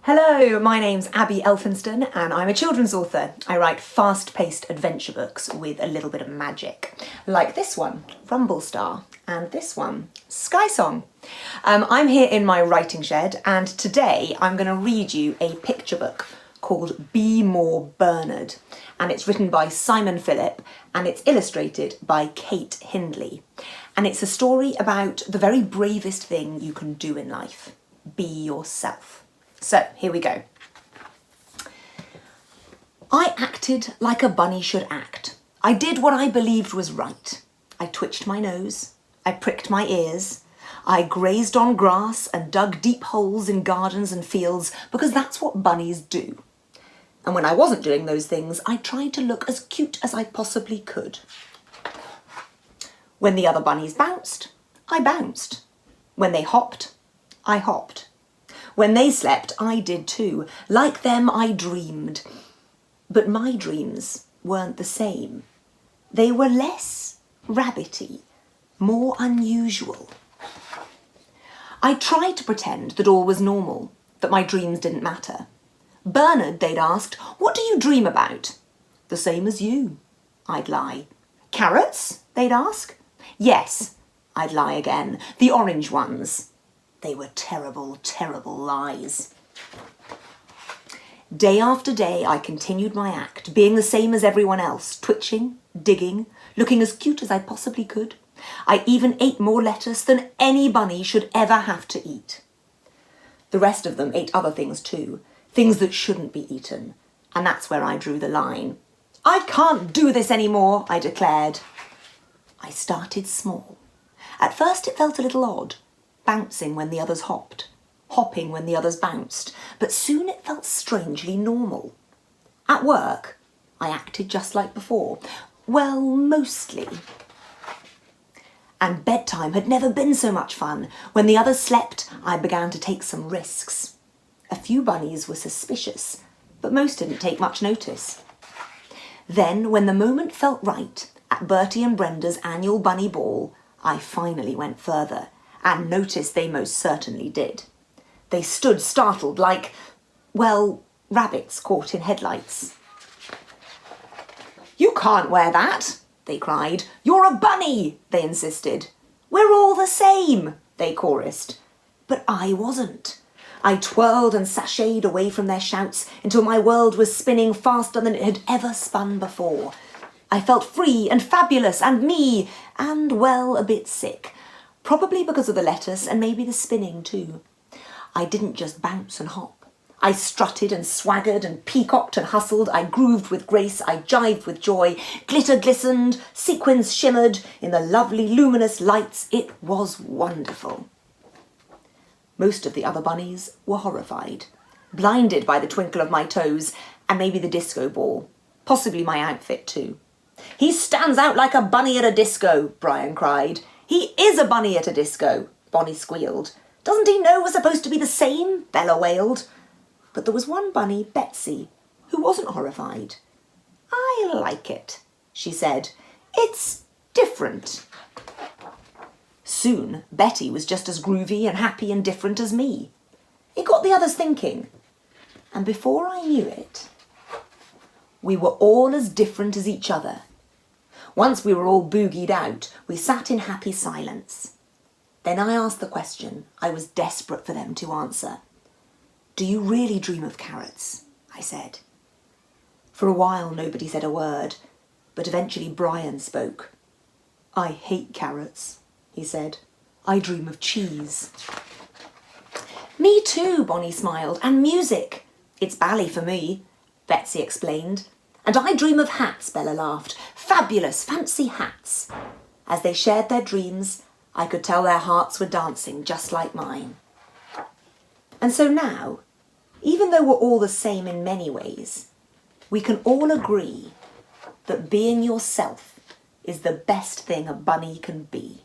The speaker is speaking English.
Hello, my name's Abi Elphinstone and I'm a children's author. I write fast-paced adventure books with a little bit of magic, like this one, Rumblestar, and this one, Sky Song. I'm here in my writing shed and today I'm going to read you a picture book called Be More Bernard, and it's written by Simon Philip and it's illustrated by Kate Hindley. And it's a story about the very bravest thing you can do in life. Be yourself. So, here we go. I acted like a bunny should act. I did what I believed was right. I twitched my nose. I pricked my ears. I grazed on grass and dug deep holes in gardens and fields because that's what bunnies do. And when I wasn't doing those things, I tried to look as cute as I possibly could. When the other bunnies bounced, I bounced. When they hopped, I hopped. When they slept, I did too. Like them, I dreamed. But my dreams weren't the same. They were less rabbity, more unusual. I tried to pretend that all was normal, that my dreams didn't matter. Bernard, they'd asked, "What do you dream about?" "The same as you," I'd lie. "Carrots?" they'd ask. "Yes," I'd lie again, "the orange ones." They were terrible, terrible lies. Day after day, I continued my act, being the same as everyone else, twitching, digging, looking as cute as I possibly could. I even ate more lettuce than any bunny should ever have to eat. The rest of them ate other things too, things that shouldn't be eaten, and that's where I drew the line. "I can't do this anymore," I declared. I started small. At first it felt a little odd, bouncing when the others hopped, hopping when the others bounced, but soon it felt strangely normal. At work, I acted just like before. Well, mostly. And bedtime had never been so much fun. When the others slept, I began to take some risks. A few bunnies were suspicious, but most didn't take much notice. Then, when the moment felt right, at Bertie and Brenda's annual bunny ball, I finally went further, and noticed they most certainly did. They stood startled like, well, rabbits caught in headlights. "You can't wear that," they cried. "You're a bunny," they insisted. "We're all the same," they chorused. But I wasn't. I twirled and sashayed away from their shouts until my world was spinning faster than it had ever spun before. I felt free and fabulous and me, and, well, a bit sick. Probably because of the lettuce and maybe the spinning too. I didn't just bounce and hop. I strutted and swaggered and peacocked and hustled. I grooved with grace. I jived with joy. Glitter glistened. Sequins shimmered. In the lovely luminous lights, it was wonderful. Most of the other bunnies were horrified, blinded by the twinkle of my toes and maybe the disco ball, possibly my outfit too. "He stands out like a bunny at a disco," Brian cried. "He is a bunny at a disco," Bonnie squealed. "Doesn't he know we're supposed to be the same?" Bella wailed. But there was one bunny, Betsy, who wasn't horrified. "I like it," she said. "It's different." Soon, Betty was just as groovy and happy and different as me. It got the others thinking. And before I knew it, we were all as different as each other. Once we were all boogied out, we sat in happy silence. Then I asked the question I was desperate for them to answer. "Do you really dream of carrots?" I said. For a while nobody said a word, but eventually Brian spoke. "I hate carrots," he said. "I dream of cheese." "Me too," Bonnie smiled, "and music. It's ballet for me," Betsy explained. "And I dream of hats," Bella laughed. "Fabulous, fancy hats." As they shared their dreams, I could tell their hearts were dancing just like mine. And so now, even though we're all the same in many ways, we can all agree that being yourself is the best thing a bunny can be.